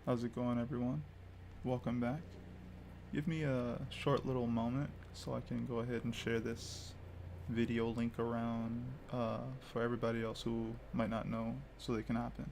How's it going, everyone? Welcome back. Give me a short little moment so I can go ahead and share this video link around for everybody else who might not know so they can hop in.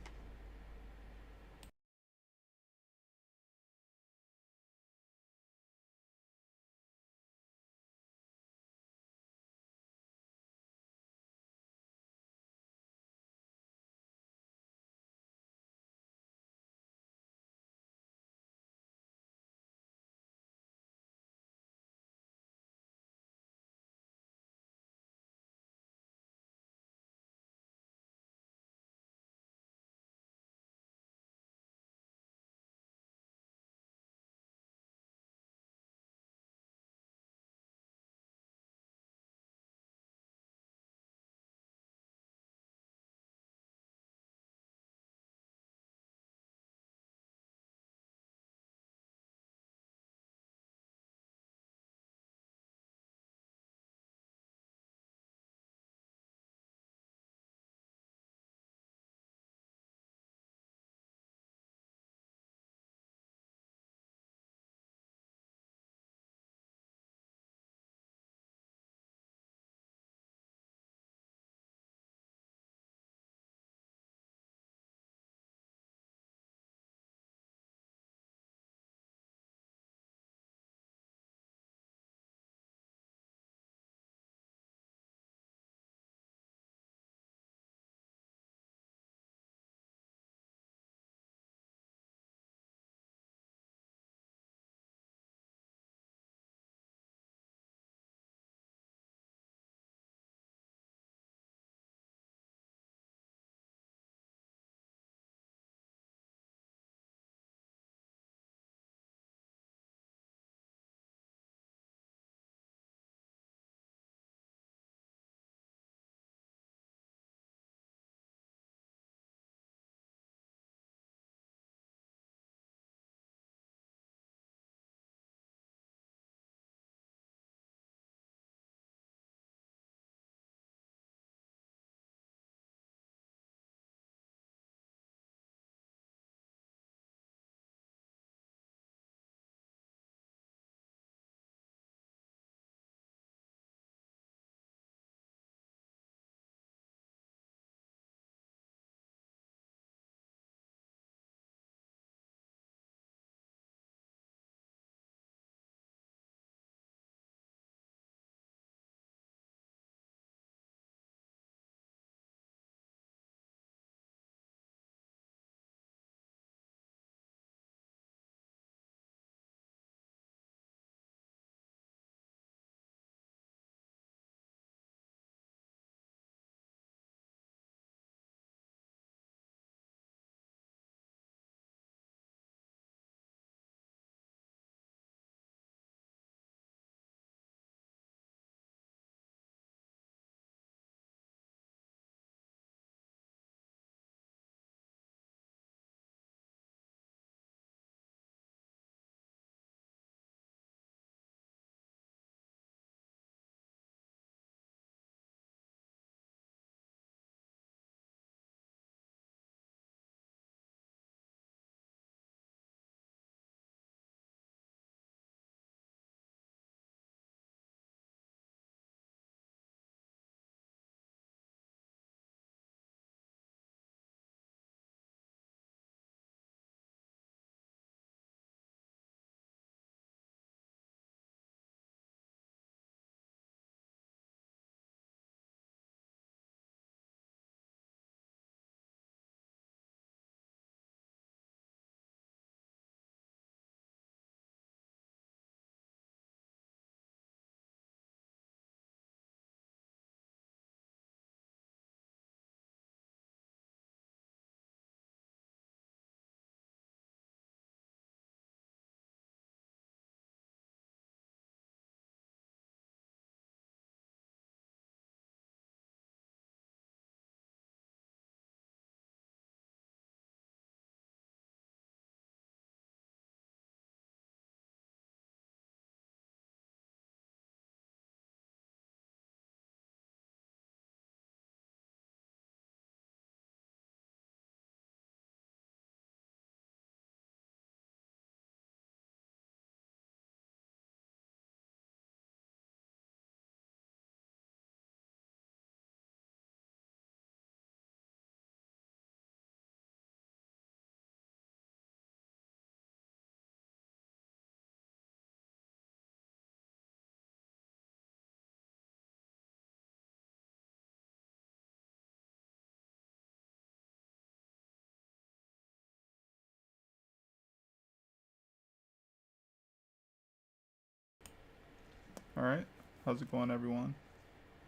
Alright, how's it going, everyone?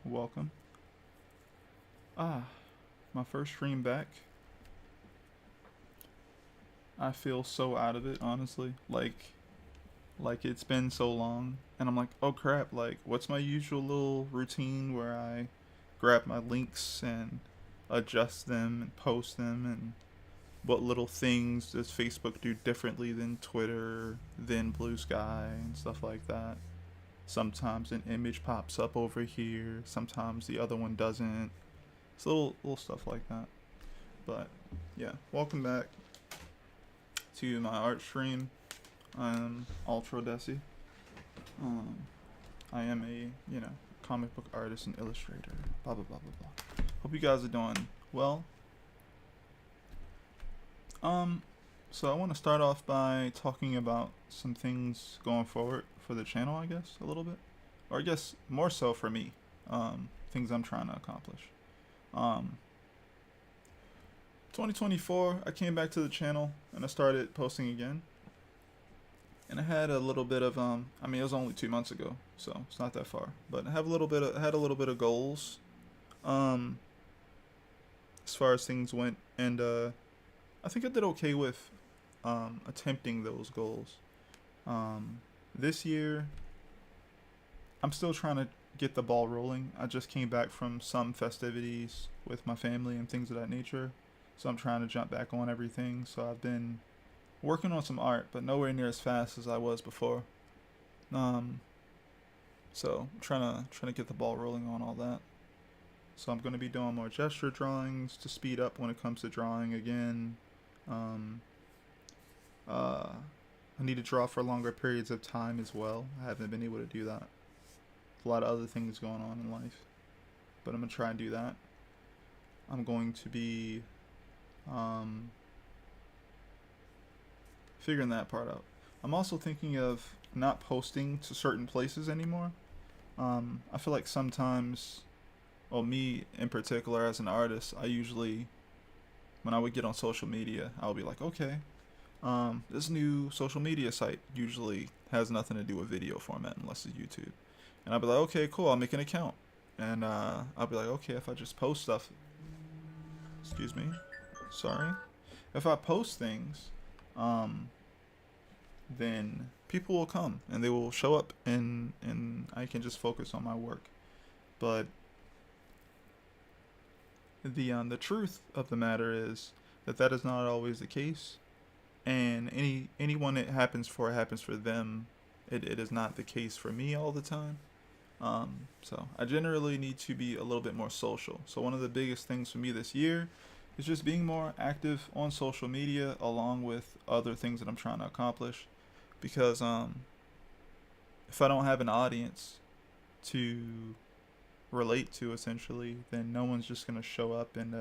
Welcome. My first stream back. I feel so out of it, honestly. Like it's been so long, and I'm like, oh crap, like, what's my usual little routine where I grab my links and adjust them and post them, and what little things does Facebook do differently than Twitter, than Blue Sky, and stuff like that. Sometimes an image pops up over here, sometimes the other one doesn't. It's little stuff like that. But yeah, welcome back to my art stream. I'm altrodesi. I am a, comic book artist and illustrator. Blah blah blah blah blah. Hope you guys are doing well. So I want to start off by talking about some things going forward for the channel, I guess, a little bit. Or I guess more so for me. Things I'm trying to accomplish. 2024, I came back to the channel and I started posting again. And I had a little bit of I mean, it was only 2 months ago, so it's not that far. But I have had a little bit of goals, as far as things went, and I think I did okay with attempting those goals. This year, I'm still trying to get the ball rolling. I just came back from some festivities with my family and things of that nature, so I'm trying to jump back on everything. So I've been working on some art, but nowhere near as fast as I was before. So I'm trying to get the ball rolling on all that. So I'm going to be doing more gesture drawings to speed up when it comes to drawing again. I need to draw for longer periods of time as well. I haven't been able to do that. A lot of other things going on in life, but I'm going to try and do that. I'm going to be figuring that part out. I'm also thinking of not posting to certain places anymore. I feel like sometimes, well, me in particular as an artist, I usually, when I would get on social media, I would be like, okay, this new social media site usually has nothing to do with video format unless it's YouTube. And I'd be like, okay, cool, I'll make an account. And I'll be like, okay, if I just post stuff, excuse me, sorry. If I post things, then people will come and they will show up, and I can just focus on my work. But the truth of the matter is that is not always the case, and anyone it happens for them. It is not the case for me all the time. So I generally need to be a little bit more social. So one of the biggest things for me this year is just being more active on social media, along with other things that I'm trying to accomplish. Because if I don't have an audience to relate to, essentially, then no one's just going to show up and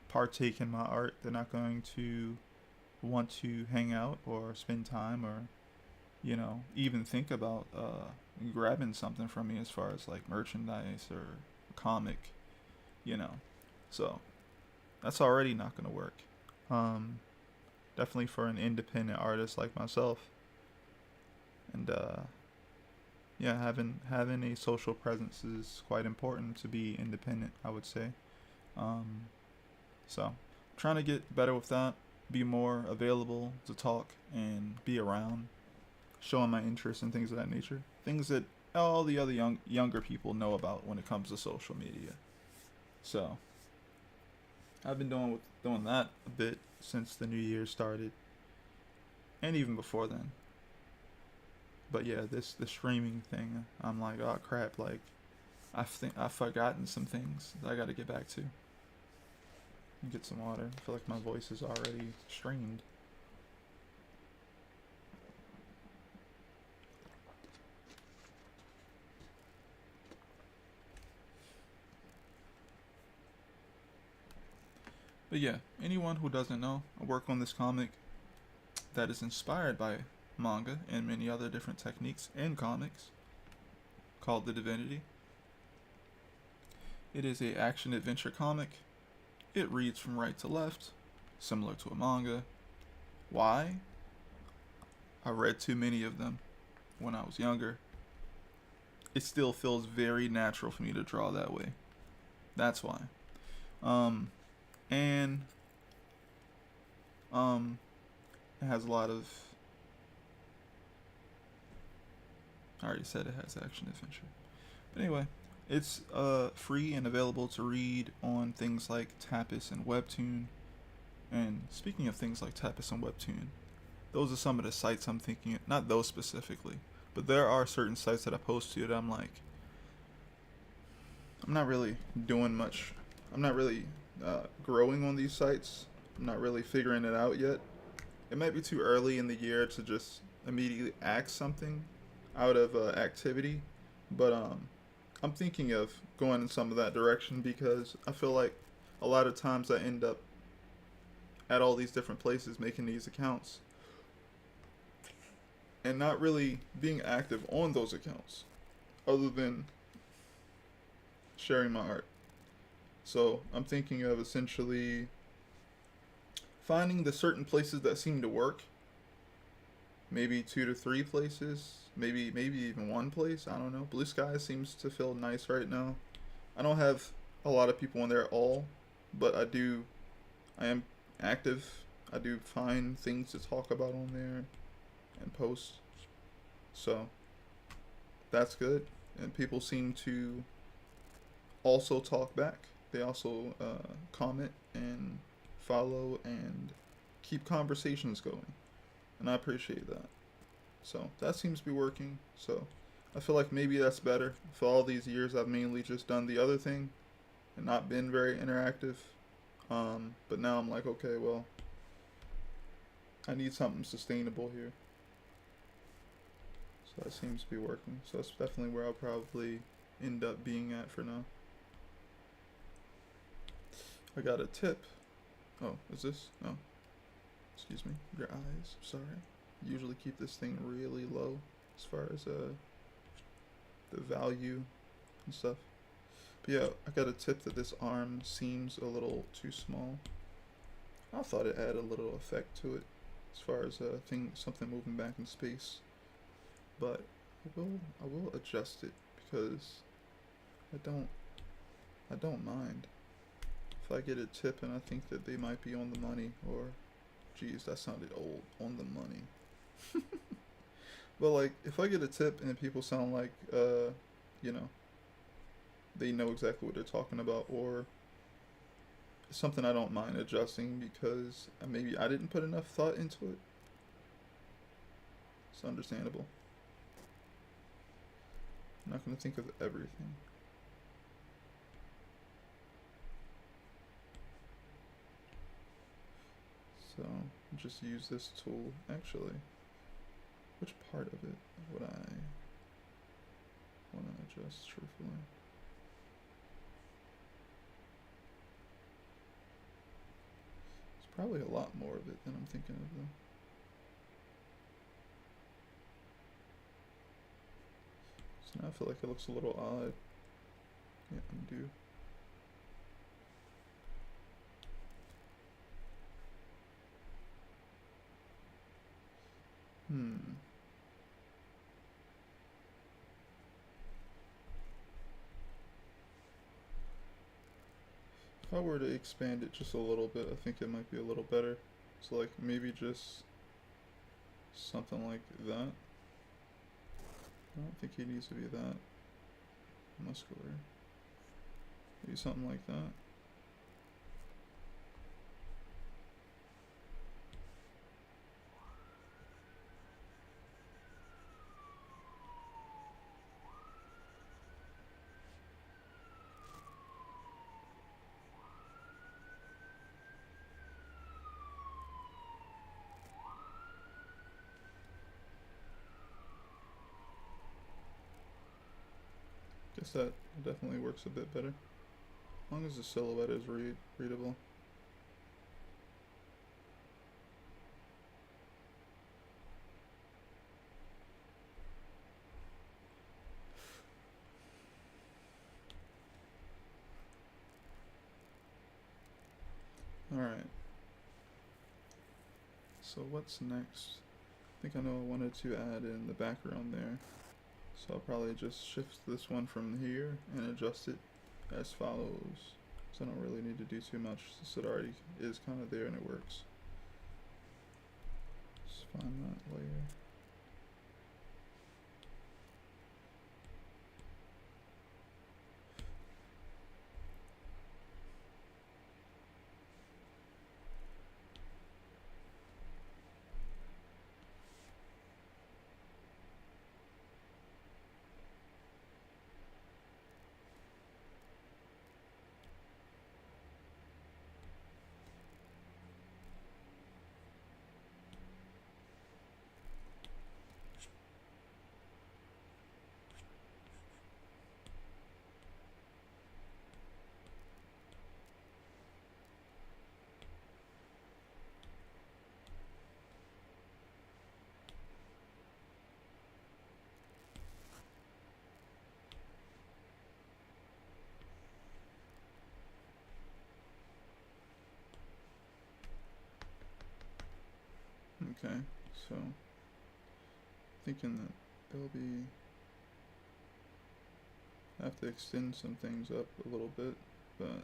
partake in my art. They're not going to want to hang out or spend time, or even think about grabbing something from me as far as like merchandise or a comic, so that's already not going to work. Definitely for an independent artist like myself. And yeah, having a social presence is quite important to be independent, I would say. So trying to get better with that, be more available to talk and be around, showing my interest in things of that nature, things that all the other younger people know about when it comes to social media. So I've been doing that a bit since the new year started, and even before then. But yeah, the streaming thing, I'm like, oh crap, like I've forgotten some things that I got to get back to. Get some water. I feel like my voice is already strained. But yeah, anyone who doesn't know, I work on this comic that is inspired by manga and many other different techniques in comics, called the Divinity. It is a action adventure comic. It reads from right to left, similar to a manga. Why? I read too many of them when I was younger, it still feels very natural for me to draw that way. That's why. Um, and it has a lot of. I already said it has action adventure. But anyway, it's free and available to read on things like Tapas and Webtoon. And speaking of things like Tapas and Webtoon, those are some of the sites I'm thinking. Not those specifically, but there are certain sites that I post to that I'm like, I'm not really doing much. I'm not really growing on these sites. I'm not really figuring it out yet. It might be too early in the year to just immediately act something out of activity, but I'm thinking of going in some of that direction because I feel like a lot of times I end up at all these different places making these accounts and not really being active on those accounts other than sharing my art. So I'm thinking of essentially finding the certain places that seem to work. Maybe 2 to 3 places, maybe even one place. I don't know. Blue Sky seems to feel nice right now. I don't have a lot of people on there at all, but I do. I am active. I do find things to talk about on there and post. So that's good, and people seem to also talk back. They also comment and follow and keep conversations going, and I appreciate that. So that seems to be working. So I feel like maybe that's better. For all these years, I've mainly just done the other thing and not been very interactive. But now I'm like, okay, well, I need something sustainable here. So that seems to be working. So that's definitely where I'll probably end up being at for now. I got a tip. Oh, is this? Oh, excuse me. Your eyes. Sorry. Usually keep this thing really low as far as the value and stuff. But yeah, I got a tip that this arm seems a little too small. I thought it had a little effect to it as far as something moving back in space. But I will adjust it because I don't mind. If I get a tip and I think that they might be on the money, or geez, that sounded old, on the money. But like, if I get a tip and people sound like, you know, they know exactly what they're talking about, or something I don't mind adjusting because maybe I didn't put enough thought into it. It's understandable. I'm not going to think of everything. So, just use this tool. Actually, which part of it would I want to adjust truthfully? There's probably a lot more of it than I'm thinking of though. So now I feel like it looks a little odd. Yeah, undo. If I were to expand it just a little bit, I think it might be a little better. So like maybe just something like that. I don't think he needs to be that muscular. Maybe something like that. Guess that definitely works a bit better. As long as the silhouette is readable. Alright. So what's next? I think I know I wanted to add in the background there. So I'll probably just shift this one from here and adjust it as follows. So I don't really need to do too much since it already is kind of there and it works. Just find that layer. Okay, so thinking that there'll be, I have to extend some things up a little bit, but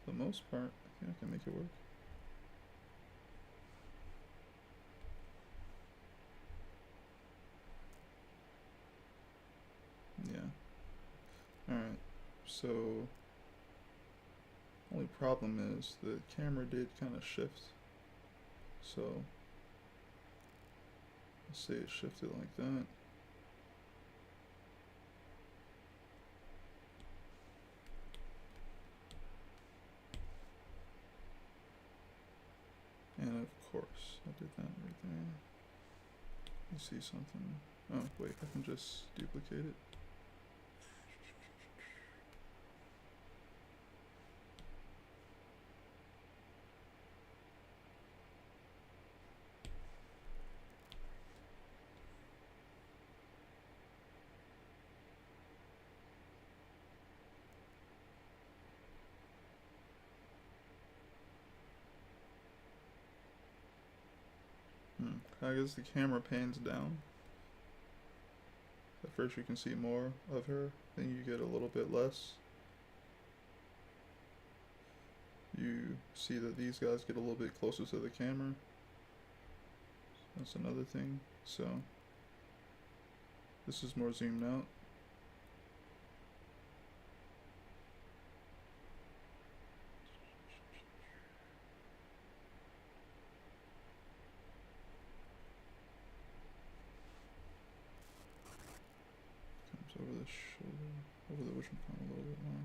for the most part, I think I can make it work. Yeah. Alright, so only problem is the camera did kind of shift. So let's say it shifted like that. And of course, I did that right there. You see something. Oh, wait, I can just duplicate it. I guess the camera pans down. At first you can see more of her, then you get a little bit less. You see that these guys get a little bit closer to the camera. That's another thing. So this is more zoomed out. Comes over the shoulder, over the vision point a little bit more.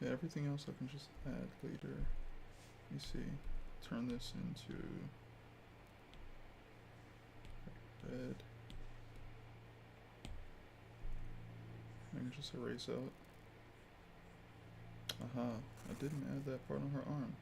Okay, everything else I can just add later. You see, turn this into red. I can just erase out. Aha, I didn't add that part on her arm.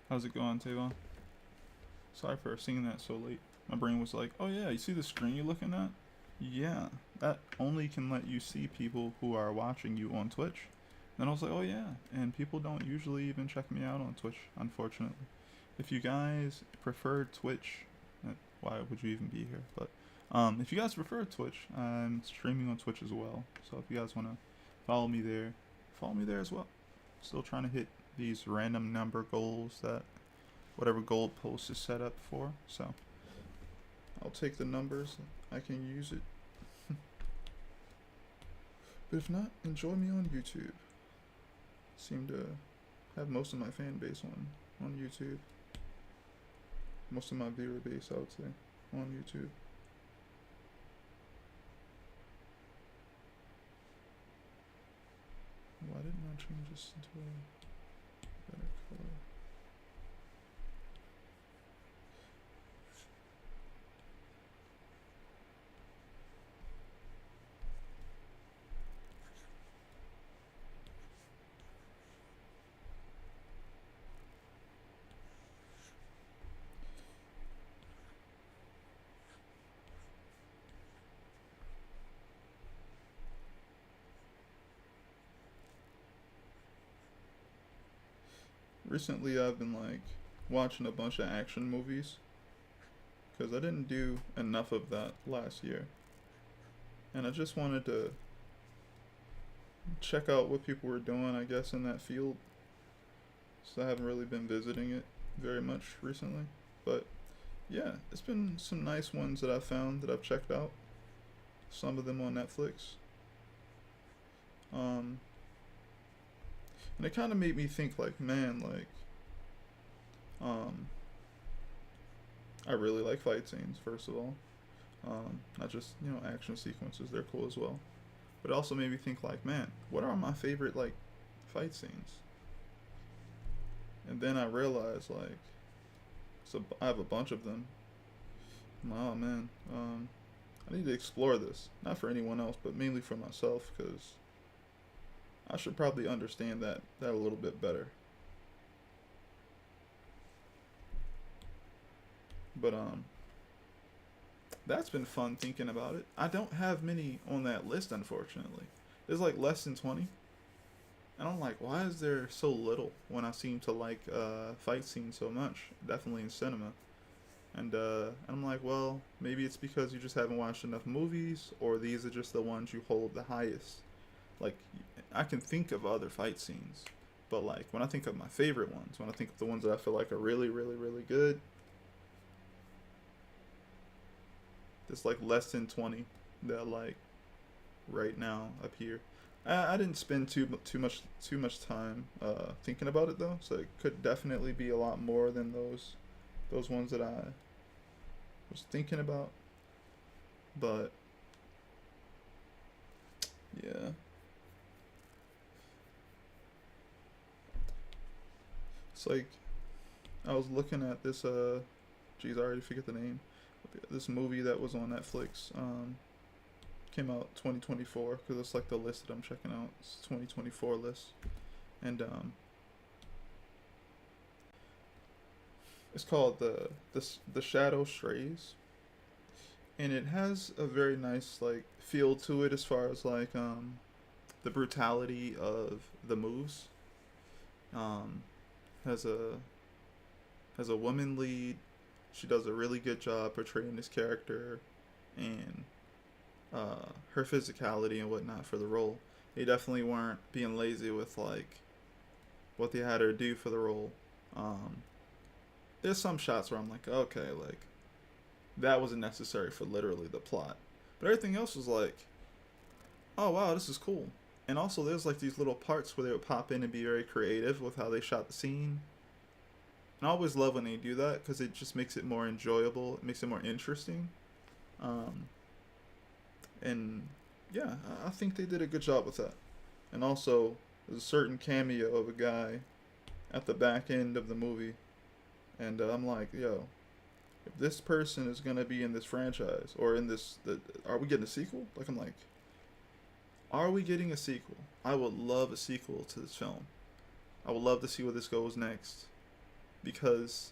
How's it going, Tavon? Sorry for seeing that so late. My brain was like, oh yeah, you see the screen you're looking at? Yeah, that only can let you see people who are watching you on Twitch. Then I was like, oh yeah, and people don't usually even check me out on Twitch, unfortunately. If you guys prefer Twitch, why would you even be here? But if you guys prefer Twitch, I'm streaming on Twitch as well. So if you guys want to follow me there as well. Still trying to hit these random number goals that whatever goal post is set up for. So I'll take the numbers. I can use it. But if not, enjoy me on YouTube. Seem to have most of my fan base on YouTube. Most of my viewer base, I would say, on YouTube. Why didn't I change this into a better color? Recently, I've been like watching a bunch of action movies because I didn't do enough of that last year, and I just wanted to check out what people were doing, I guess, in that field. So I haven't really been visiting it very much recently, but yeah, it's been some nice ones that I found that I've checked out. Some of them on Netflix. And it kind of made me think, like, man, like, I really like fight scenes, first of all. Not just, action sequences, they're cool as well. But it also made me think, like, man, what are my favorite, like, fight scenes? And then I realized, like, so I have a bunch of them. Oh, man. I need to explore this. Not for anyone else, but mainly for myself, because I should probably understand that a little bit better. But that's been fun thinking about it. I don't have many on that list, unfortunately. There's like less than 20. And I'm like, why is there so little when I seem to like fight scenes so much? Definitely in cinema. And I'm like, well, maybe it's because you just haven't watched enough movies, or these are just the ones you hold the highest. Like, I can think of other fight scenes, but like when I think of my favorite ones, when I think of the ones that I feel like are really, really, really good, there's like less than 20 that I like right now up here. I didn't spend too much time thinking about it though, so it could definitely be a lot more than those ones that I was thinking about. But yeah. It's like I was looking at this geez, I already forget the name. This movie that was on Netflix came out 2024 because it's like the list that I'm checking out. It's 2024 list. And it's called the Shadow Strays. And it has a very nice like feel to it as far as like the brutality of the moves. Um has a woman lead. She does a really good job portraying this character and her physicality and whatnot for the role. They definitely weren't being lazy with like what they had her do for the role. There's some shots where I'm like, okay, like that wasn't necessary for literally the plot, but everything else was like, oh wow, this is cool. And also, there's like these little parts where they would pop in and be very creative with how they shot the scene. And I always love when they do that because it just makes it more enjoyable. It makes it more interesting. Um, and yeah, I think they did a good job with that. And also, there's a certain cameo of a guy at the back end of the movie. And I'm like, yo, if this person is going to be in this franchise or in are we getting a sequel? Like, I'm like, are we getting a sequel? I would love a sequel to this film. I would love to see where this goes next. because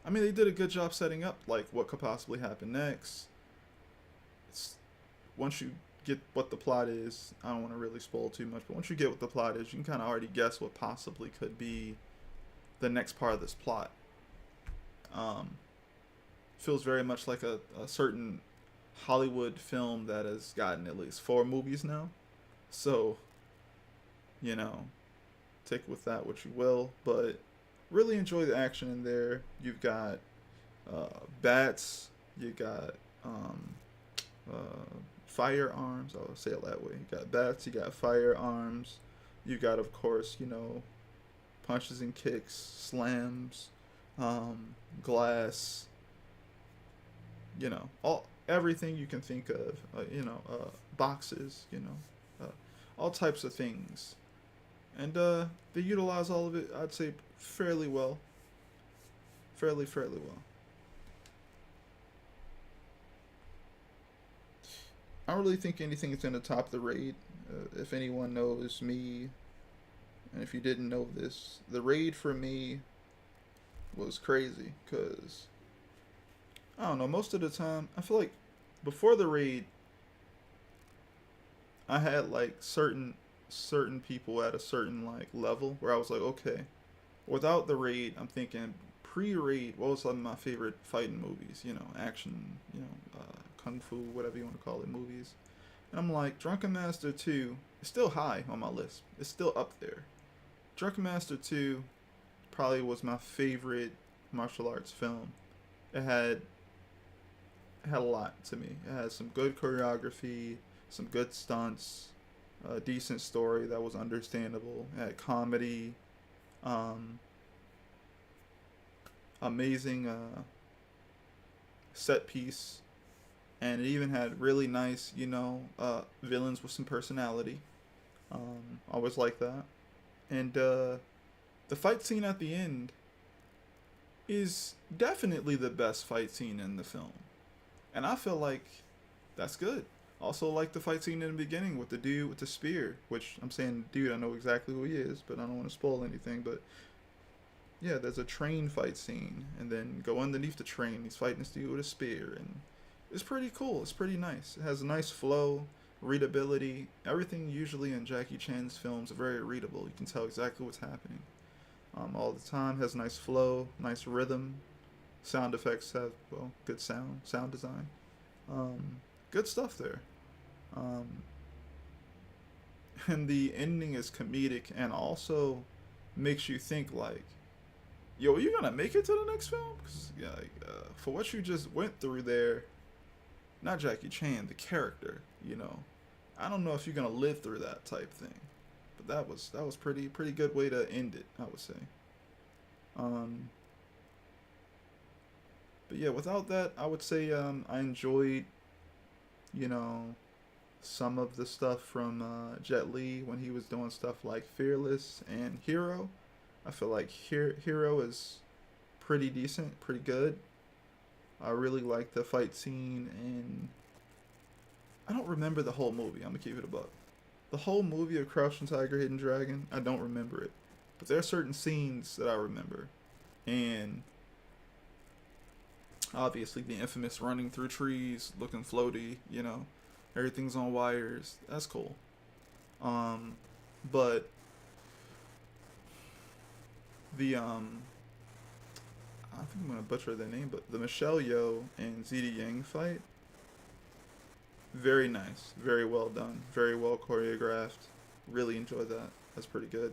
I mean they did a good job setting up like what could possibly happen next. It's once you get what the plot is, I don't want to really spoil too much, but once you get what the plot is, you can kind of already guess what possibly could be the next part of this plot. Um, Feels very much like a certain Hollywood film that has gotten at least 4 movies now. So, you know, take with that what you will, but really enjoy the action in there. You've got bats, you got firearms. I'll say it that way. You got bats, you got firearms, you got, of course, you know, punches and kicks, slams, glass, you know, everything you can think of, boxes, all types of things. And they utilize all of it, I'd say, fairly well. Fairly well. I don't really think anything is going to top the raid. If anyone knows me, and if you didn't know this, the raid for me was crazy, because I don't know, most of the time, I feel like before the raid, I had like certain people at a certain like level where I was like, okay, without the raid, I'm thinking pre-raid, what was some of my favorite fighting movies, action, kung fu, whatever you want to call it, movies. And I'm like, Drunken Master 2 is still high on my list. It's still up there. Drunken Master 2 probably was my favorite martial arts film. It had a lot to me. It had some good choreography, some good stunts, a decent story that was understandable. It had comedy, amazing set piece, and it even had really nice, villains with some personality. Always like that. And the fight scene at the end is definitely the best fight scene in the film. And I feel like that's good. Also like the fight scene in the beginning with the dude with the spear, which I'm saying, dude, I know exactly who he is, but I don't want to spoil anything. But yeah, there's a train fight scene, and then go underneath the train, he's fighting this dude with a spear, and it's pretty cool. It's pretty nice. It has a nice flow, readability. Everything usually in Jackie Chan's films are very readable. You can tell exactly what's happening all the time. Has nice flow, nice rhythm. Sound effects have, well, good sound design. Good stuff there. And the ending is comedic and also makes you think like, yo, are you gonna make it to the next film? Cause yeah, for what you just went through there, not Jackie Chan, the character, I don't know if you're gonna live through that type thing. But that was pretty good way to end it, I would say. But yeah, without that, I would say I enjoyed, some of the stuff from Jet Li when he was doing stuff like Fearless and Hero. I feel like Hero is pretty decent, pretty good. I really like the fight scene, and I don't remember the whole movie. I'm gonna keep it a buck. The whole movie of Crouching Tiger, Hidden Dragon, I don't remember it, but there are certain scenes that I remember, and obviously the infamous running through trees, looking floaty, everything's on wires. That's cool. But the I think I'm gonna butcher their name, but the Michelle Yeoh and Ziti Yang fight, very nice, very well done, very well choreographed. Really enjoyed that. That's pretty good.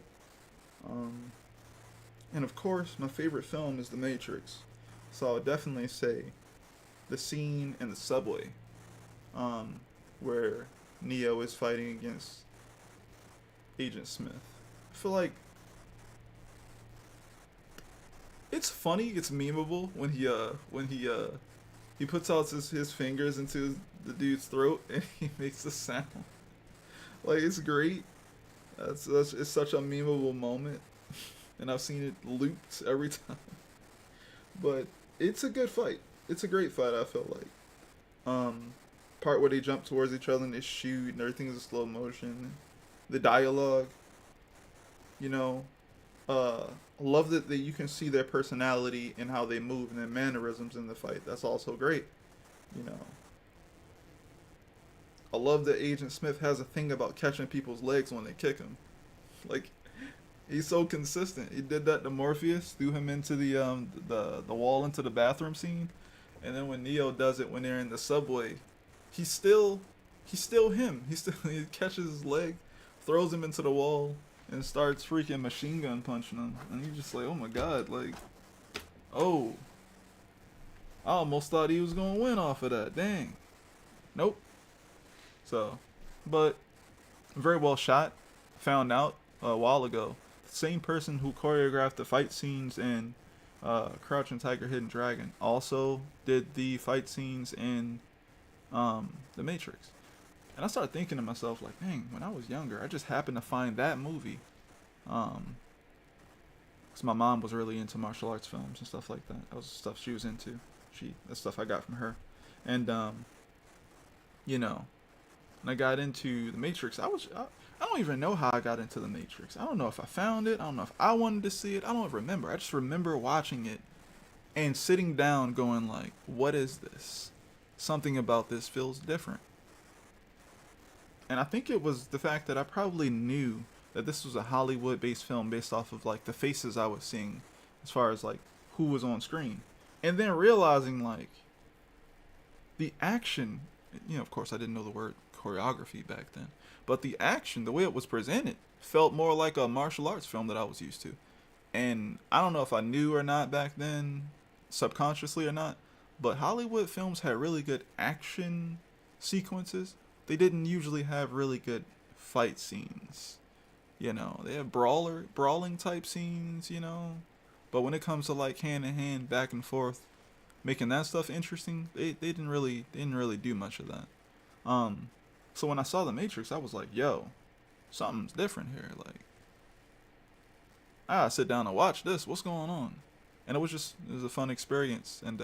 And of course, my favorite film is The Matrix, so I would definitely say the scene in the subway, where Neo is fighting against Agent Smith. I feel like it's funny, it's memeable when he puts out his fingers into the dude's throat and he makes the sound. Like, it's great. It's such a memeable moment, and I've seen it looped every time. But it's a good fight. It's a great fight, I feel like. Part where they jump towards each other and they shoot and everything's in slow motion. The dialogue, a love that you can see their personality and how they move and their mannerisms in the fight. That's also great. You know, I love that Agent Smith has a thing about catching people's legs when they kick him. Like, he's so consistent. He did that to Morpheus, threw him into the wall into the bathroom scene, and then when Neo does it when they're in the subway, he's still him. He catches his leg, throws him into the wall, and starts freaking machine gun punching him. And you're just like, oh my god, like, oh, I almost thought he was gonna win off of that. Dang, nope. So, but very well shot. Found out a while ago. Same person who choreographed the fight scenes in Crouching Tiger, Hidden Dragon also did the fight scenes in The Matrix. And I started thinking to myself, like, dang, when I was younger, I just happened to find that movie. Because my mom was really into martial arts films and stuff like that. That was the stuff she was into. That's stuff I got from her. And, you know, when I got into The Matrix, I don't even know how I got into The Matrix. I don't know if I found it. I don't know if I wanted to see it. I don't remember. I just remember watching it and sitting down going like, what is this? Something about this feels different. And I think it was the fact that I probably knew that this was a Hollywood-based film based off of like the faces I was seeing as far as like who was on screen. And then realizing like the action, you know, of course I didn't know the word choreography back then, but the action, the way it was presented, felt more like a martial arts film that I was used to. And I don't know if I knew or not back then, subconsciously or not, but Hollywood films had really good action sequences. They didn't usually have really good fight scenes. You know, they have brawling type scenes, you know. But when it comes to like hand to hand, back and forth, making that stuff interesting, they didn't really do much of that. So when I saw The Matrix, I was like, yo, something's different here. Like, I gotta sit down and watch this. What's going on? And it was a fun experience. And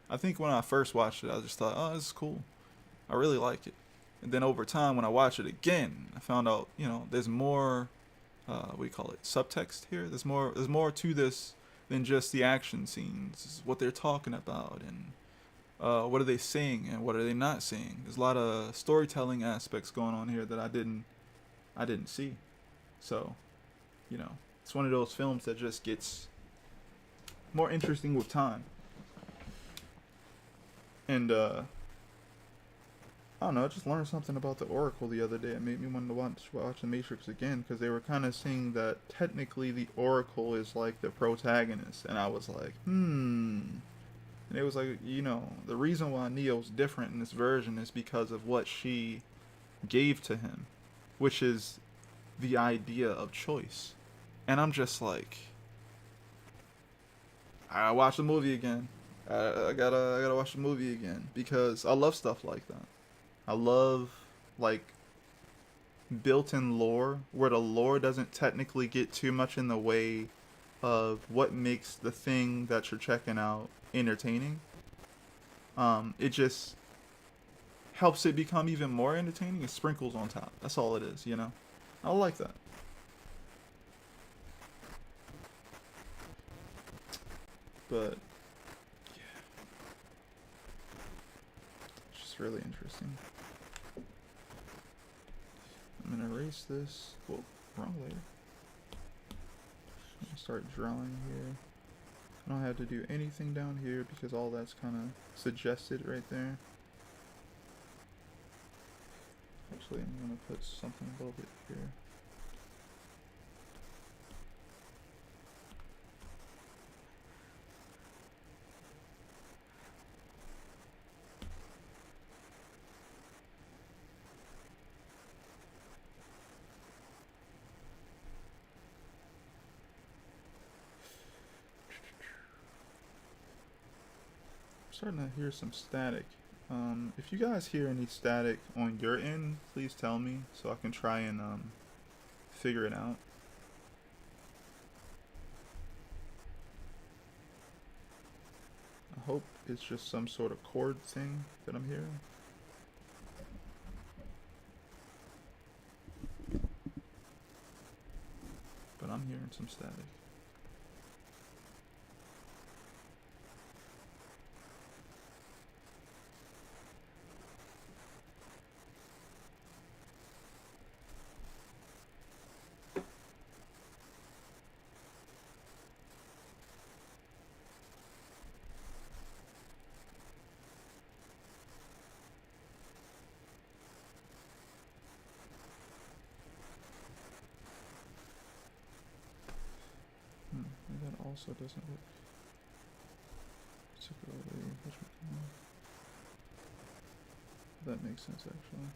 I think when I first watched it, I just thought, oh, this is cool. I really like it. And then over time, when I watch it again, I found out, you know, there's more, what do you call it, subtext here? There's more to this than just the action scenes, what they're talking about, and what are they saying and what are they not saying. There's a lot of storytelling aspects going on here that I didn't see. So, you know, it's one of those films that just gets more interesting with time. And I don't know, I just learned something about the Oracle the other day. It made me want to watch The Matrix again, because they were kind of saying that technically the Oracle is like the protagonist. And I was like, And it was like, you know, the reason why Neo's different in this version is because of what she gave to him, which is the idea of choice. And I'm just like, I watch the movie again. I gotta watch the movie again, because I love stuff like that. I love like built-in lore where the lore doesn't technically get too much in the way of what makes the thing that you're checking out entertaining. It just helps it become even more entertaining. It sprinkles on top. That's all it is, you know? I like that. But yeah, it's just really interesting. I'm gonna erase this. Whoa, wrong layer. I'm gonna start drawing here. I don't have to do anything down here because all that's kind of suggested right there. Actually, I'm gonna put something above it here. Starting to hear some static. If you guys hear any static on your end, please tell me so I can try and figure it out. I hope it's just some sort of chord thing that I'm hearing. But I'm hearing some static. also doesn't look particularly. That makes sense actually.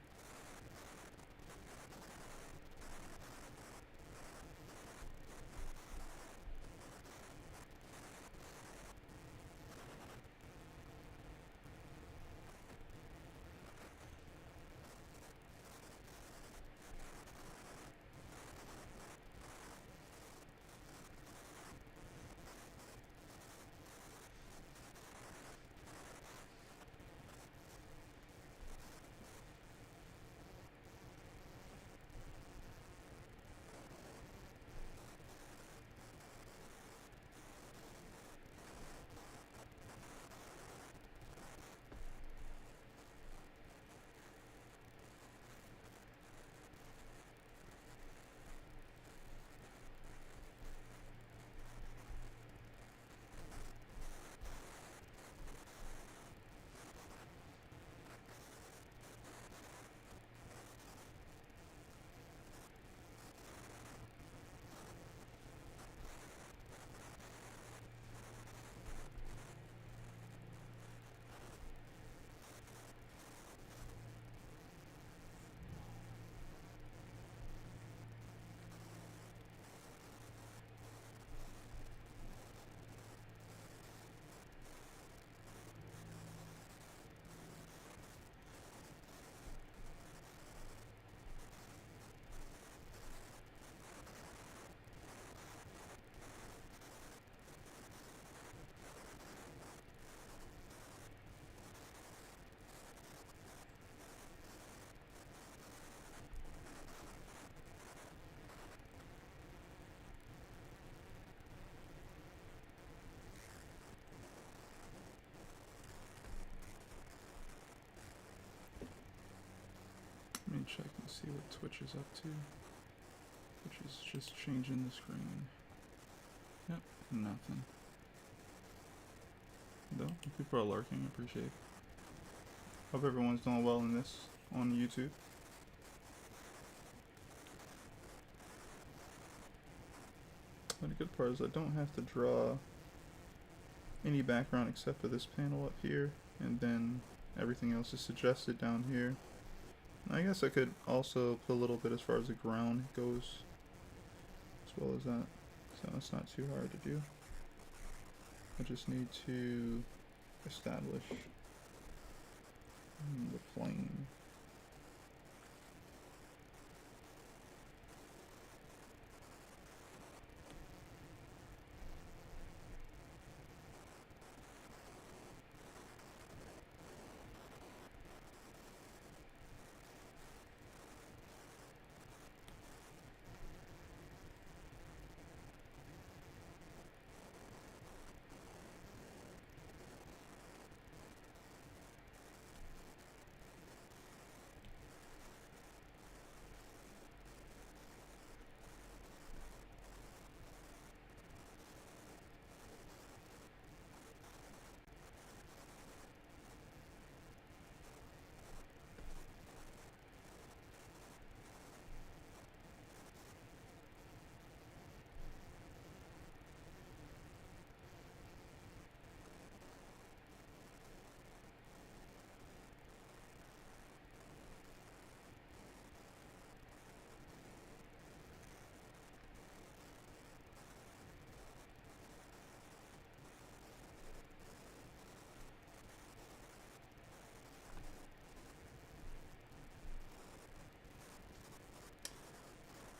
Let me check and see what Twitch is up to. Which is just changing the screen. Yep, nothing. Though, people are lurking, appreciate it. Hope everyone's doing well in this on YouTube. But the good part is I don't have to draw any background except for this panel up here, and then everything else is suggested down here. I guess I could also put a little bit as far as the ground goes, as well as that, so it's not too hard to do. I just need to establish the plane.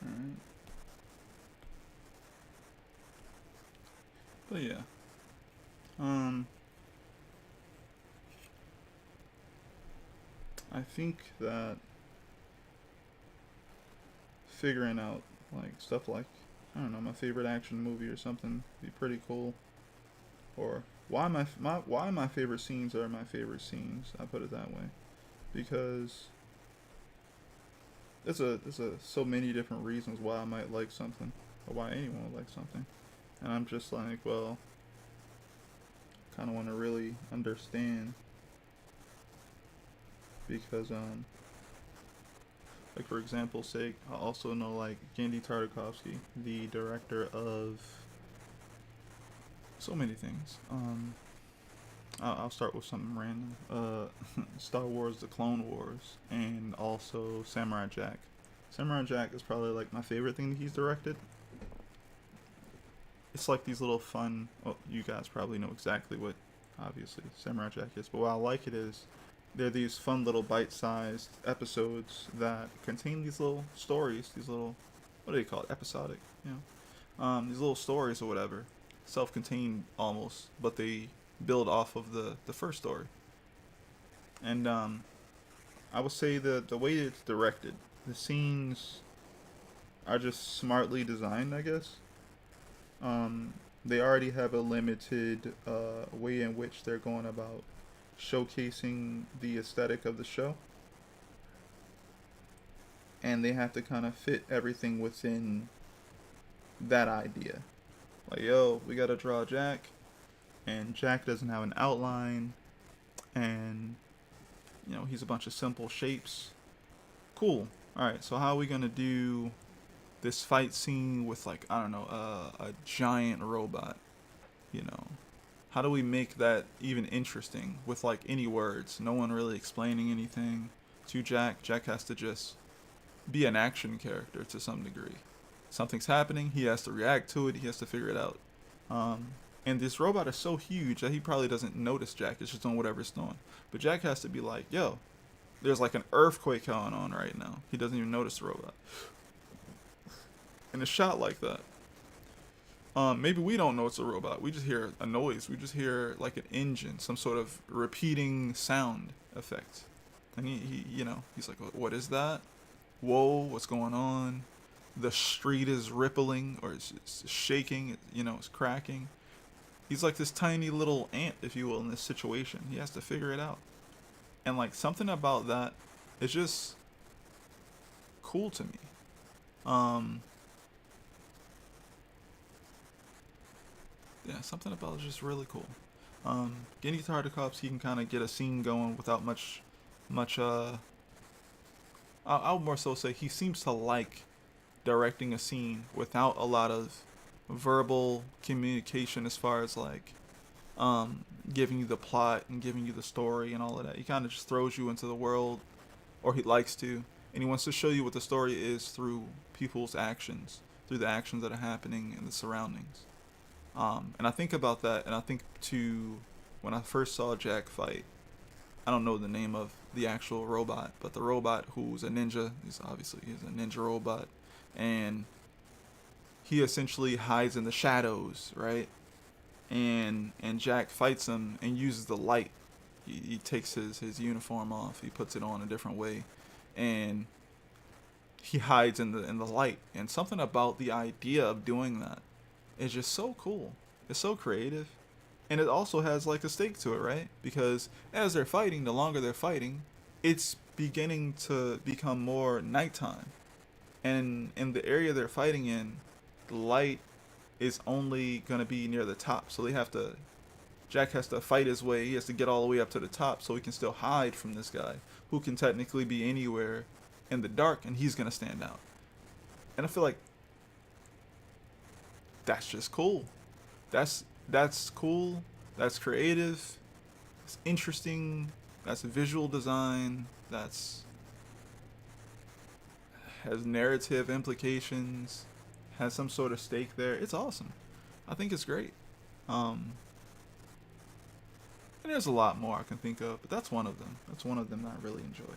Alright. But yeah. I think that figuring out like stuff like, I don't know, my favorite action movie or something would be pretty cool. Or why my favorite scenes are my favorite scenes. I put it that way, because there's so many different reasons why I might like something, or why anyone would like something, and I'm just like, well, kind of want to really understand, because like for example's sake, I also know like Genndy Tartakovsky, the director of So many things. I'll start with something random. Star Wars: The Clone Wars, and also Samurai Jack. Samurai Jack is probably like my favorite thing that he's directed. It's like these little fun. Well, you guys probably know exactly what, obviously, Samurai Jack is. But what I like it is, they're these fun little bite-sized episodes that contain these little stories. These little, what do they call it? Episodic. You know, these little stories or whatever, self-contained almost, but they build off of the first story. And I would say the way it's directed, the scenes are just smartly designed, I guess. Um, they already have a limited way in which they're going about showcasing the aesthetic of the show, and they have to kind of fit everything within that idea. Like, yo, we gotta draw Jack, and Jack doesn't have an outline, and he's a bunch of simple shapes. Cool. All right, so how are we gonna do this fight scene with, like, I don't know, a giant robot? You know, how do we make that even interesting with like any words? No one really explaining anything to Jack. Jack has to just be an action character to some degree. Something's happening, he has to react to it. He has to figure it out. Um, and this robot is so huge that he probably doesn't notice Jack. It's just doing whatever it's doing. But Jack has to be like, yo, there's like an earthquake going on right now. He doesn't even notice the robot. And it's shot like that. Maybe we don't know it's a robot. We just hear a noise. We just hear like an engine, some sort of repeating sound effect. And he's like, what is that? Whoa, what's going on? The street is rippling, or it's shaking. It's cracking. He's like this tiny little ant, if you will, in this situation. He has to figure it out. And like something about that is just cool to me. Yeah, something about it is just really cool. Getting Guitar to Cops, he can kind of get a scene going without much. I would more so say he seems to like directing a scene without a lot of verbal communication, as far as like giving you the plot and giving you the story and all of that. He kind of just throws you into the world, or he likes to, and he wants to show you what the story is through people's actions, through the actions that are happening in the surroundings. And I think about that, and I think to when I first saw Jack fight. I don't know the name of the actual robot, but the robot who's a ninja. He's a ninja robot, and he essentially hides in the shadows, right? And Jack fights him and uses the light. He takes his uniform off. He puts it on a different way, and he hides in the light. And something about the idea of doing that is just so cool. It's so creative. And it also has like a stake to it, right? Because as they're fighting, the longer they're fighting, it's beginning to become more nighttime. And in the area they're fighting in, the light is only going to be near the top. So Jack has to fight his way. He has to get all the way up to the top so he can still hide from this guy who can technically be anywhere in the dark, and he's going to stand out. And I feel like that's just cool. That's cool. That's creative. It's interesting. That's visual design. That's has narrative implications. Has some sort of stake there. It's awesome. I think it's great. And there's a lot more I can think of, but that's one of them. That's one of them that I really enjoy.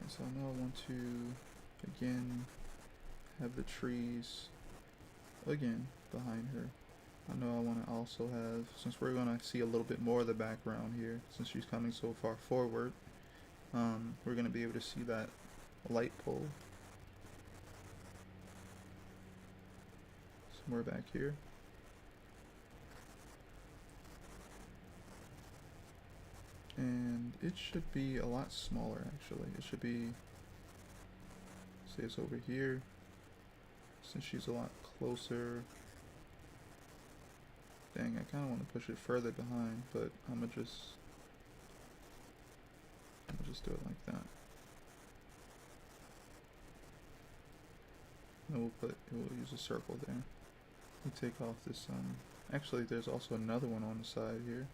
So now I want to, again, have the trees, again, behind her. I know I want to also have, since we're going to see a little bit more of the background here, since she's coming so far forward, we're going to be able to see that light pole somewhere back here. And it should be a lot smaller, actually. It should be, say it's over here, since she's a lot closer. Dang, I kind of want to push it further behind, but I'm gonna just do it like that. And we'll use a circle there. We take off this, actually there's also another one on the side here.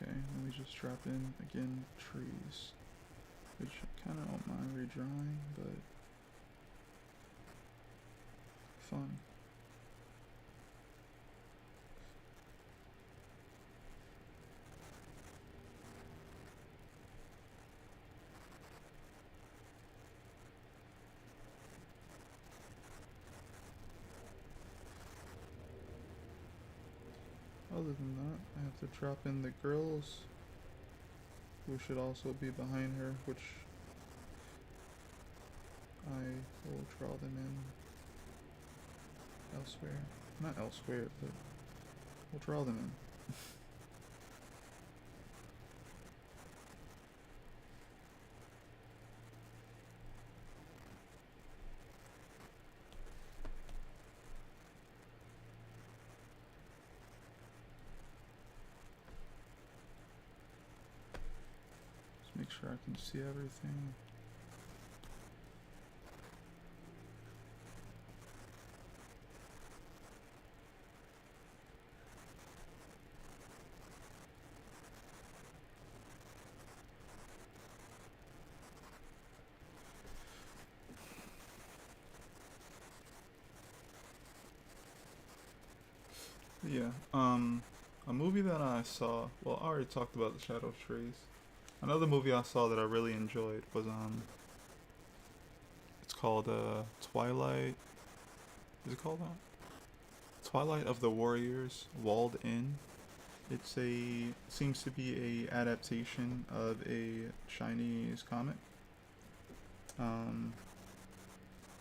Okay, let me just drop in, again, trees, which I kind of don't mind redrawing, but fun. Other than that, I have to drop in the girls, who should also be behind her, which I will draw them in elsewhere. Not elsewhere, but we'll draw them in. Just make sure I can see everything. Yeah, a movie that I saw, well, I already talked about The Shadow Trees. Another movie I saw that I really enjoyed was, it's called, Twilight, is it called that? Twilight of the Warriors, Walled In. It's seems to be a adaptation of a Chinese comic. Um,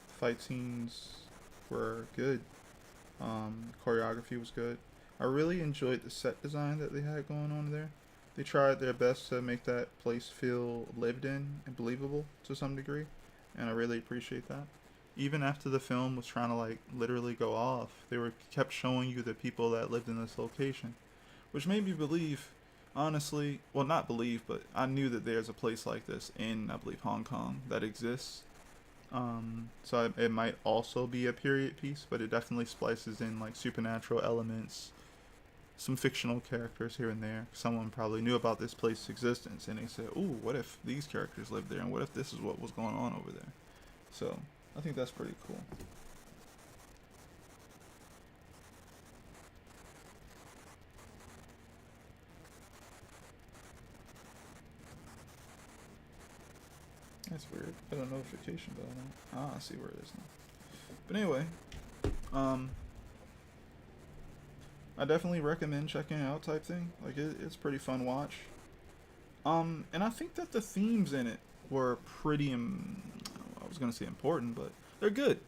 Fight scenes were good. Choreography was good. I really enjoyed the set design that they had going on there. They tried their best to make that place feel lived in and believable to some degree, and I really appreciate that. Even after the film was trying to like literally go off, they were kept showing you the people that lived in this location, which made me believe, honestly, well, not believe, but I knew that there's a place like this in, I believe, Hong Kong that exists. It might also be a period piece, but it definitely splices in like supernatural elements, some fictional characters here and there. Someone probably knew about this place's existence, and they said, "Ooh, what if these characters lived there, and what if this is what was going on over there?" So I think that's pretty cool. That's weird. I got a notification, but I don't. Ah, I see where it is now. But anyway, um, I definitely recommend checking it out. Type thing. Like it's pretty fun watch. And I think that the themes in it were pretty. I was gonna say important, but they're good.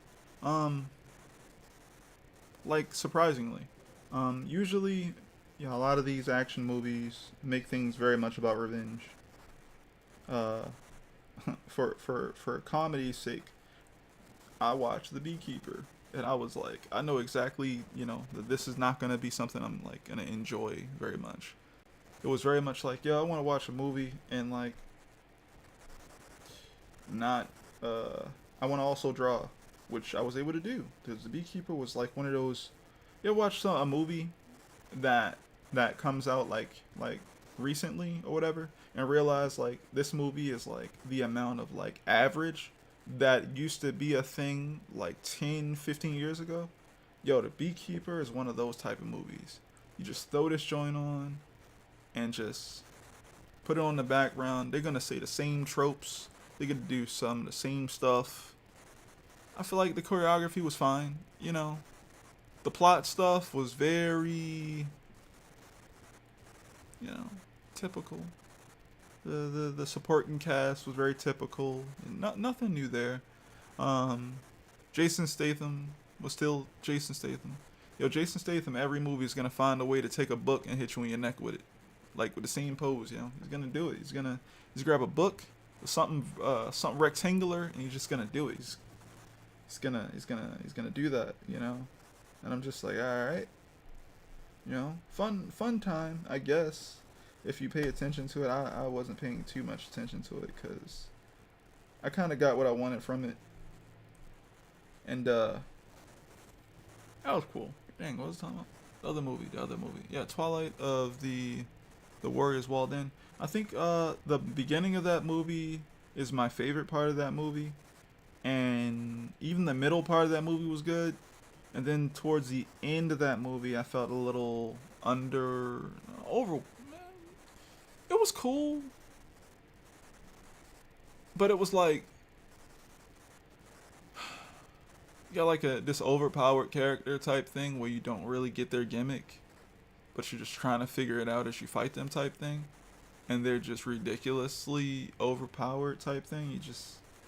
Um, like surprisingly, usually, yeah, a lot of these action movies make things very much about revenge. Uh, for comedy's sake, I watched The Beekeeper, and I was like, I know exactly, that this is not gonna be something I'm like gonna enjoy very much. It was very much like, yeah, I want to watch a movie and like not. I want to also draw, which I was able to do because the Beekeeper was like one of those. You ever watch a movie that comes out like recently or whatever, and realize like this movie is like the amount of like average that used to be a thing like 10, 15 years ago. Yo, the Beekeeper is one of those type of movies. You just throw this joint on and just put it on the background. They're gonna say the same tropes. They're gonna do some of the same stuff. I feel like the choreography was fine. You know, the plot stuff was very, you know, typical. The supporting cast was very typical. Nothing new there. Um, Jason Statham was still Jason Statham. Yo, Jason Statham, every movie is gonna find a way to take a book and hit you in your neck with it, like with the same pose. You know, he's gonna do it. He's grab a book, something rectangular, and he's just gonna do it. He's gonna do that. You know, and I'm just like, all right, you know, fun time, I guess. If you pay attention to it, I wasn't paying too much attention to it because I kind of got what I wanted from it, and that was cool. Dang, what was I talking about? The other movie. Yeah, Twilight of the Warriors Walled In. I think the beginning of that movie is my favorite part of that movie, and even the middle part of that movie was good. And then towards the end of that movie, I felt a little over. It was cool, but it was like you got like this overpowered character type thing where you don't really get their gimmick, but you're just trying to figure it out as you fight them type thing, and they're just ridiculously overpowered type thing.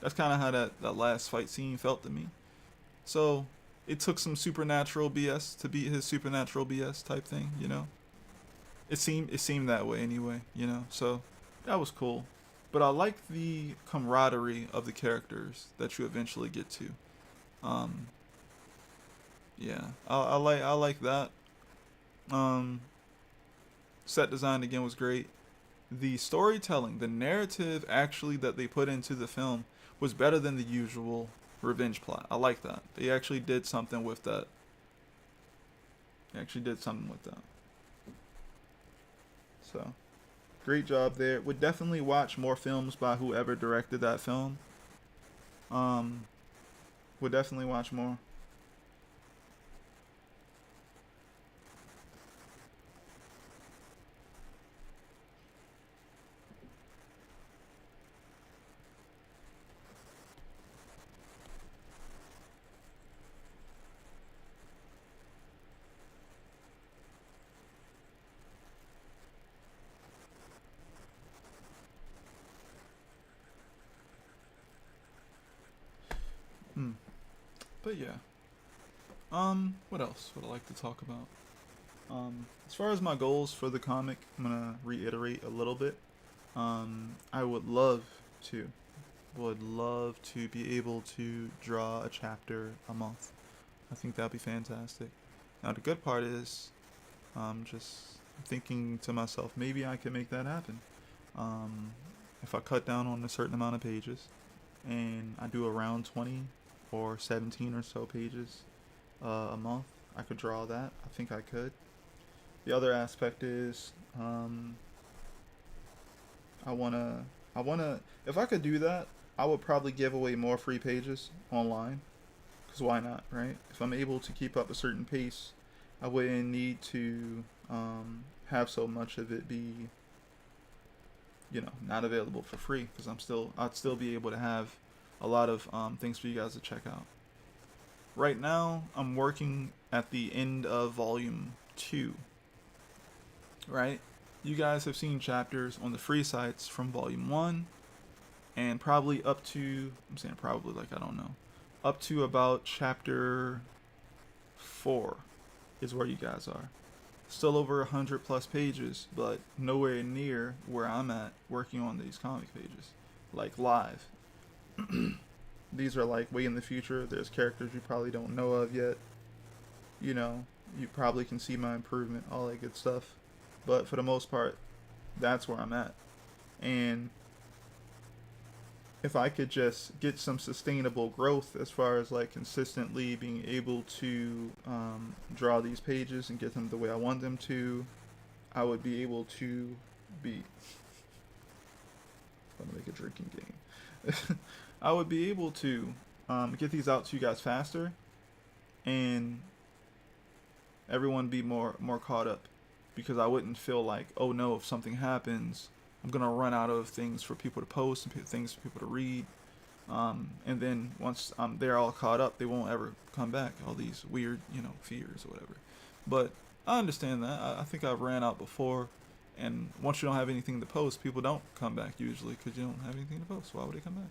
That's kind of how that last fight scene felt to me. So it took some supernatural BS to beat his supernatural BS type thing, you know. It seemed that way anyway, you know. So that was cool, but I like the camaraderie of the characters that you eventually get to. Um, yeah, I like that. Um, Set design again was great. The storytelling, the narrative actually that they put into the film was better than the usual revenge plot. I like that. They actually did something with that. So, great job there. Would definitely watch more films by whoever directed that film. Um, would definitely watch more. Hmm. But yeah. What else would I like to talk about? As far as my goals for the comic, I'm gonna reiterate a little bit. I to, would love to be able to draw a chapter a month. I think that'd be fantastic. Now the good part is, just thinking to myself, maybe I can make that happen. If I cut down on a certain amount of pages, and I do around 20 or 17 or so pages a month, I could draw that. I think I could. The other aspect is, if I could do that, I would probably give away more free pages online. Because why not, right? If I'm able to keep up a certain pace, I wouldn't need to have so much of it be, not available for free. Because I'd still be able to have a lot of things for you guys to check out. Right now, I'm working at the end of volume 2. Right? You guys have seen chapters on the free sites from volume 1 and probably up to, I'm saying probably like I don't know, up to about chapter 4 is where you guys are. Still over 100 plus pages, but nowhere near where I'm at working on these comic pages, like live. These are like way in the future. There's characters you probably don't know of yet. You probably can see my improvement, all that good stuff. But for the most part, that's where I'm at. And if I could just get some sustainable growth as far as like consistently being able to draw these pages and get them the way I want them to, I would be able to be. I'm gonna make a drinking game. I would be able to get these out to you guys faster, and everyone be more caught up, because I wouldn't feel like, oh no, if something happens, I'm gonna run out of things for people to post and things for people to read. And then once they're all caught up, they won't ever come back. All these weird, fears or whatever. But I understand that. I think I've ran out before, and once you don't have anything to post, people don't come back usually because you don't have anything to post. Why would they come back?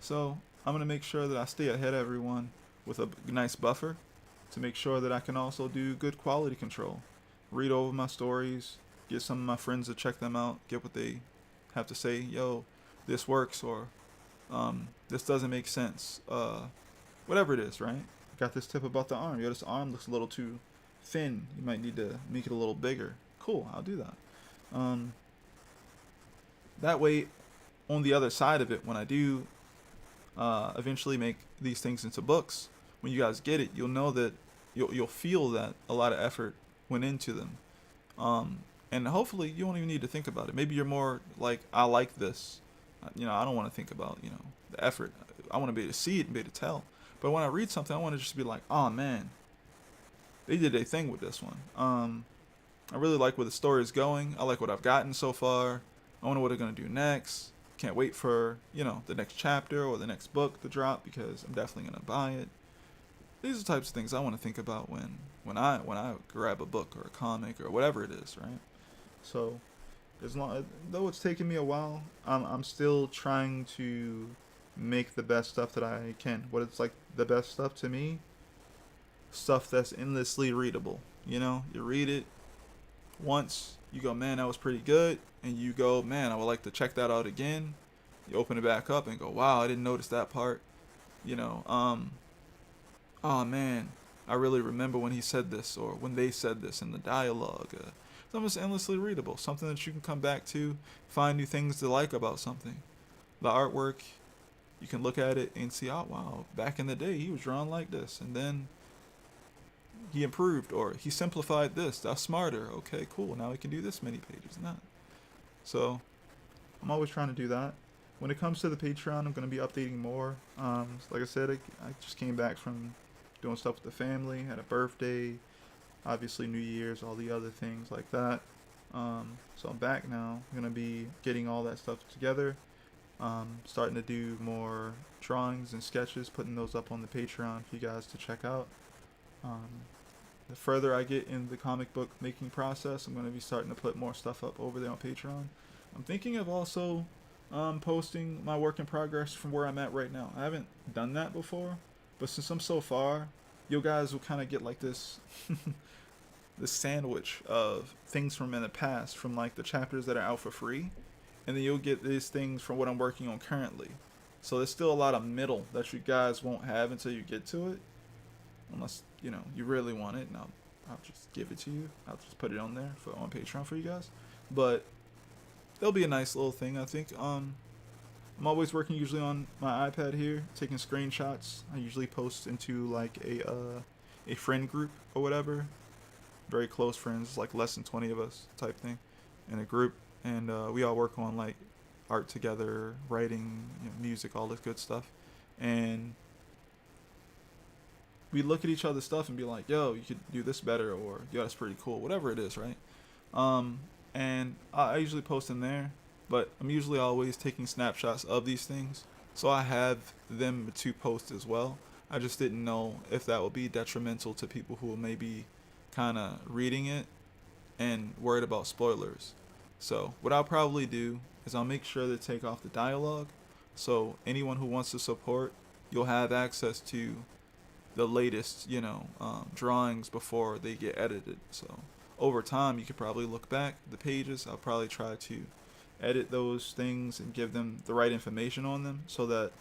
So I'm gonna make sure that I stay ahead of everyone with a nice buffer to make sure that I can also do good quality control. Read over my stories, get some of my friends to check them out, get what they have to say. Yo, this works, or this doesn't make sense. Whatever it is, right? Got this tip about the arm. Yo, this arm looks a little too thin. You might need to make it a little bigger. Cool, I'll do that. That way, on the other side of it, when I do eventually make these things into books, when you guys get it, you'll know that you'll feel that a lot of effort went into them. And hopefully you won't even need to think about it. Maybe you're more like, I like this. I don't want to think about, the effort. I want to be able to see it and be able to tell. But when I read something, I want to just be like, oh man, they did a thing with this one. I really like where the story is going. I like what I've gotten so far. I wonder what they're going to do next. Can't wait for, the next chapter or the next book to drop, because I'm definitely going to buy it. These are the types of things I want to think about when I grab a book or a comic or whatever it is, right? So, though it's taken me a while, I'm still trying to make the best stuff that I can. What it's like the best stuff to me, stuff that's endlessly readable. You read it once, you go, man, that was pretty good, and you go, man, I would like to check that out again. You open it back up and go, wow, I didn't notice that part. Oh man, I really remember when he said this, or when they said this in the dialogue. Something that's endlessly readable, something that you can come back to, find new things to like about something. The artwork, you can look at it and see, oh wow, back in the day he was drawn like this, and then he improved, or he simplified this, that's smarter. Okay, cool, now we can do this many pages and that. So I'm always trying to do that. When it comes to the Patreon, I'm going to be updating more. Like I said, I just came back from doing stuff with the family, had a birthday, obviously New Year's, all the other things like that. So I'm back now. I'm going to be getting all that stuff together, starting to do more drawings and sketches, putting those up on the Patreon for you guys to check out. The further I get in the comic book making process, I'm going to be starting to put more stuff up over there on Patreon. I'm thinking of also posting my work in progress from where I'm at right now. I haven't done that before, but since I'm so far, you guys will kind of get like this this sandwich of things from in the past, from like the chapters that are out for free, and then you'll get these things from what I'm working on currently. So there's still a lot of middle that you guys won't have until you get to it, unless you really want it, and I'll just give it to you. I'll just put it on there on Patreon for you guys. But it'll be a nice little thing, I think. I'm always working usually on my iPad here, taking screenshots. I usually post into like a friend group or whatever, very close friends, like less than 20 of us type thing, in a group, and we all work on like art together, writing, music, all this good stuff, and we look at each other's stuff and be like, yo, you could do this better, or yo, that's pretty cool, whatever it is, right? And I usually post in there, but I'm usually always taking snapshots of these things, so I have them to post as well. I just didn't know if that would be detrimental to people who may be kind of reading it and worried about spoilers. So what I'll probably do is I'll make sure to take off the dialogue, so anyone who wants to support, you'll have access to the latest, drawings before they get edited. So over time, you could probably look back the pages. I'll probably try to edit those things and give them the right information on them, so that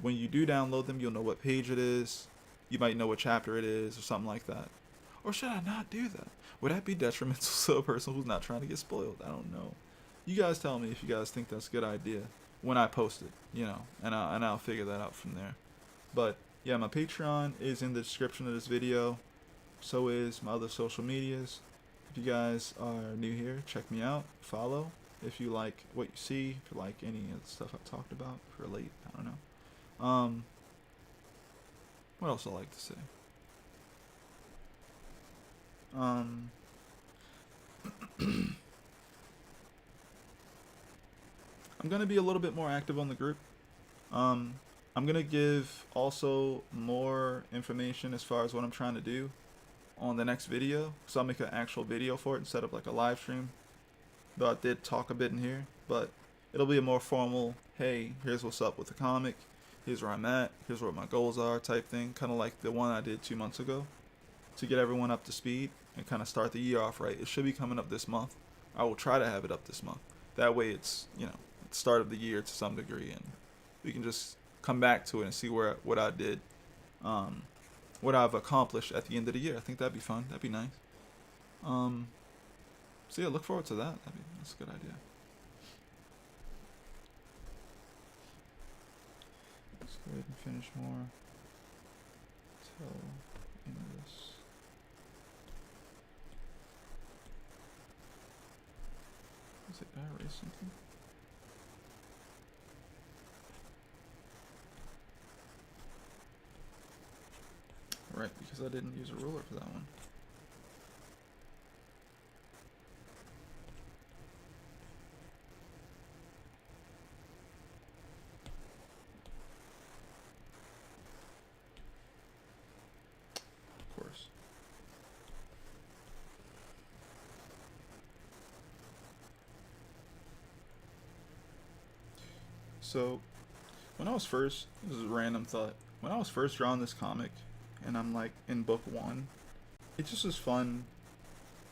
when you do download them, you'll know what page it is. You might know what chapter it is, or something like that. Or should I not do that? Would that be detrimental to a person who's not trying to get spoiled? I don't know. You guys tell me if you guys think that's a good idea. when I post it, and I'll figure that out from there. But yeah, my Patreon is in the description of this video. So is my other social medias. If you guys are new here, check me out, follow. If you like what you see, if you like any of the stuff I've talked about, if you're late, I don't know. What else I like to say? I'm gonna be a little bit more active on the group. I'm gonna give also more information as far as what I'm trying to do on the next video, so I'll make an actual video for it instead of like a live stream. Though I did talk a bit in here, but it'll be a more formal, hey, here's what's up with the comic, here's where I'm at, here's what my goals are type thing, kind of like the one I did 2 months ago, to get everyone up to speed and kind of start the year off right. It should be coming up this month. I will try to have it up this month. That way it's, the start of the year to some degree, and we can just come back to it and see what I did, what I've accomplished at the end of the year. I think that'd be fun. That'd be nice. So yeah, look forward to that. That's a good idea. Let's go ahead and finish more till end of this. Is it erase something? Right, because I didn't use a ruler for that one. Of course. So, when I was first, this is a random thought, when I was first drawing this comic, and I'm like in book 1, it just was fun.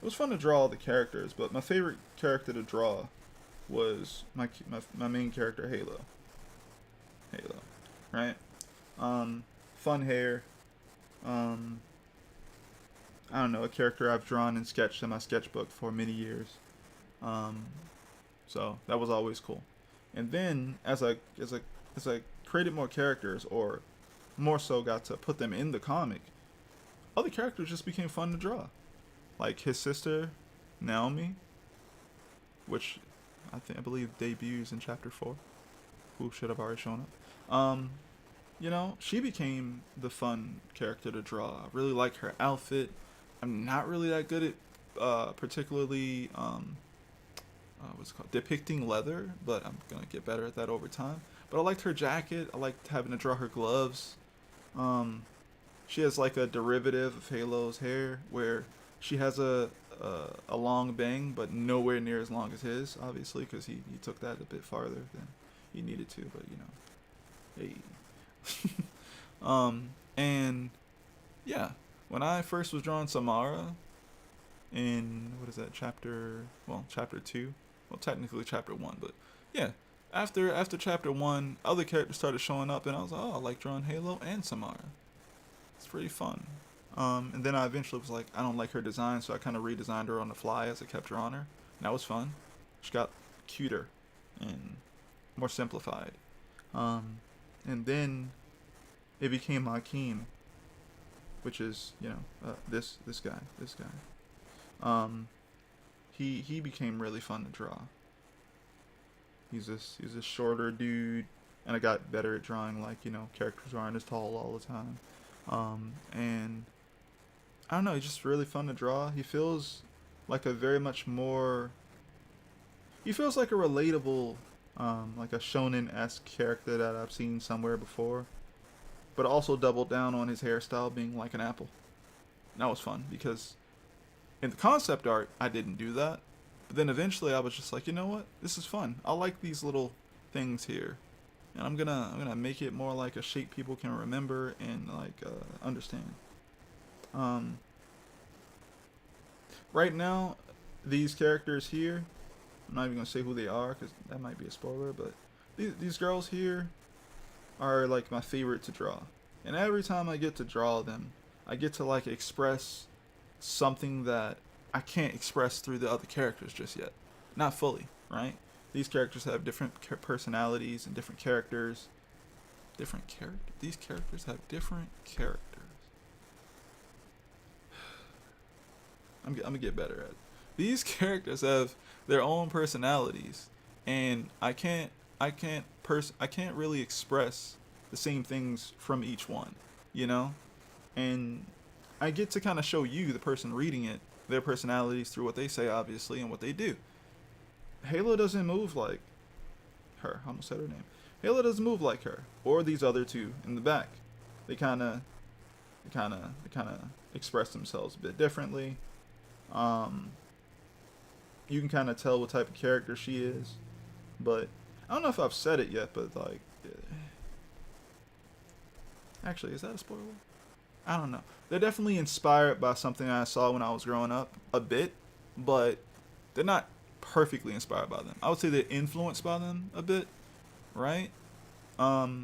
It was fun to draw all the characters, but my favorite character to draw was my main character, Halo, right? Fun hair. I don't know, a character I've drawn and sketched in my sketchbook for many years. So that was always cool. And then as I created more characters, or more so got to put them in the comic, other characters just became fun to draw. Like his sister, Naomi, which I believe debuts in chapter 4. Who should have already shown up. She became the fun character to draw. I really like her outfit. I'm not really that good at particularly what's it called, depicting leather, but I'm gonna get better at that over time. But I liked her jacket. I liked having to draw her gloves. She has like a derivative of Halo's hair, where she has a long bang, but nowhere near as long as his, obviously, because he took that a bit farther than he needed to. But hey. And yeah, when I first was drawing Samara in, what is that, chapter 2, well, technically chapter 1, but yeah, after chapter 1, other characters started showing up, and I was like, oh, I like drawing Halo and Samara. It's pretty fun. And then I eventually was like, I don't like her design, so I kind of redesigned her on the fly as I kept drawing her. And that was fun. She got cuter and more simplified. And then it became Hakeem, which is, this guy. He became really fun to draw. He's this shorter dude, and I got better at drawing, like, characters aren't as tall all the time. And I don't know, he's just really fun to draw. He feels like a relatable, like a shonen-esque character that I've seen somewhere before, but also doubled down on his hairstyle being like an apple. And that was fun, because in the concept art, I didn't do that. But then eventually I was just like, you know what? This is fun. I like these little things here. And I'm gonna make it more like a shape people can remember and understand. Right now, these characters here, I'm not even gonna say who they are because that might be a spoiler, but these girls here are like my favorite to draw. And every time I get to draw them, I get to like express something that I can't express through the other characters just yet. Not fully, right? These characters have different personalities and different characters. These characters have different characters. I'm gonna get better at it. These characters have their own personalities, and I can't really express the same things from each one, you know? And I get to kind of show you, the person reading it, their personalities through what they say, obviously, and what they do. Halo doesn't move like her. I almost said her name. Halo doesn't move like her, or these other two in the back. They kind of express themselves a bit differently. You can kind of tell what type of character she is, but I don't know if I've said it yet. But like, actually, is that a spoiler? I don't know. They're definitely inspired by something I saw when I was growing up a bit, but they're not perfectly inspired by them. I would say they're influenced by them a bit, right? But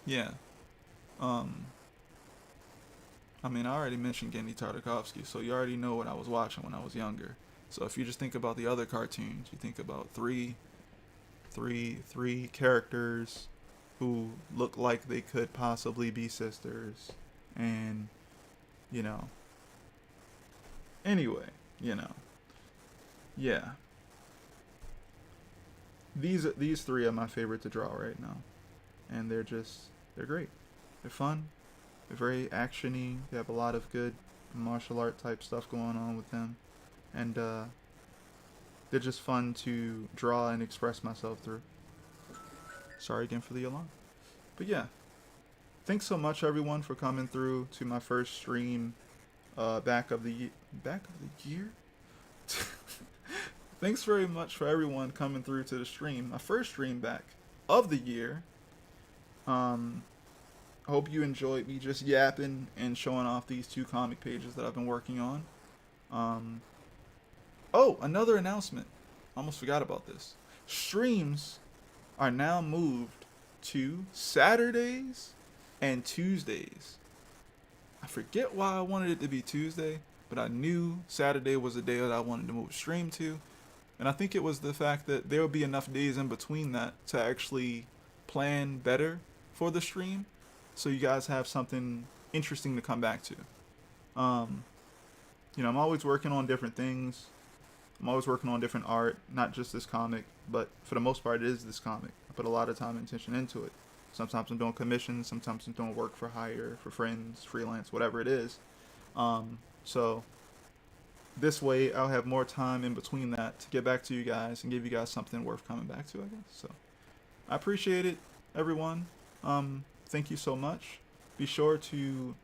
yeah. I mean, I already mentioned Gendy Tartakovsky, so you already know what I was watching when I was younger. So if you just think about the other cartoons, you think about three characters who look like they could possibly be sisters, and you know. Anyway, you know. Yeah. These three are my favorite to draw right now, and they're great. They're fun. They're very actiony. They have a lot of good martial art type stuff going on with them, and they're just fun to draw and express myself through. Sorry again for the alarm. But yeah, thanks so much everyone for coming through to my first stream back of the year. Thanks very much for everyone coming through to the stream. My first stream back of the year. I hope you enjoyed me just yapping and showing off these two comic pages that I've been working on. Oh, another announcement. Almost forgot about this. Streams are now moved to Saturdays and Tuesdays. I forget why I wanted it to be Tuesday, but I knew Saturday was the day that I wanted to move stream to. And I think it was the fact that there will be enough days in between that to actually plan better for the stream, so you guys have something interesting to come back to. I'm always working on different things. I'm always working on different art, not just this comic, but for the most part it is this comic. I put a lot of time and attention into it. Sometimes I'm doing commissions, sometimes I'm doing work for hire, for friends, freelance, whatever it is. So this way I'll have more time in between that to get back to you guys and give you guys something worth coming back to, I guess. So I appreciate it, everyone. Thank you so much. Be sure to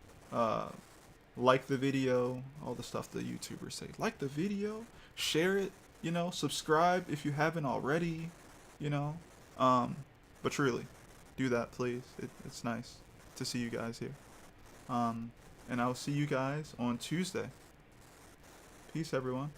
like the video, all the stuff the YouTubers say. Like the video, share it, subscribe if you haven't already, but truly, do that, please. It's nice to see you guys here. And I'll see you guys on Tuesday. Peace, everyone.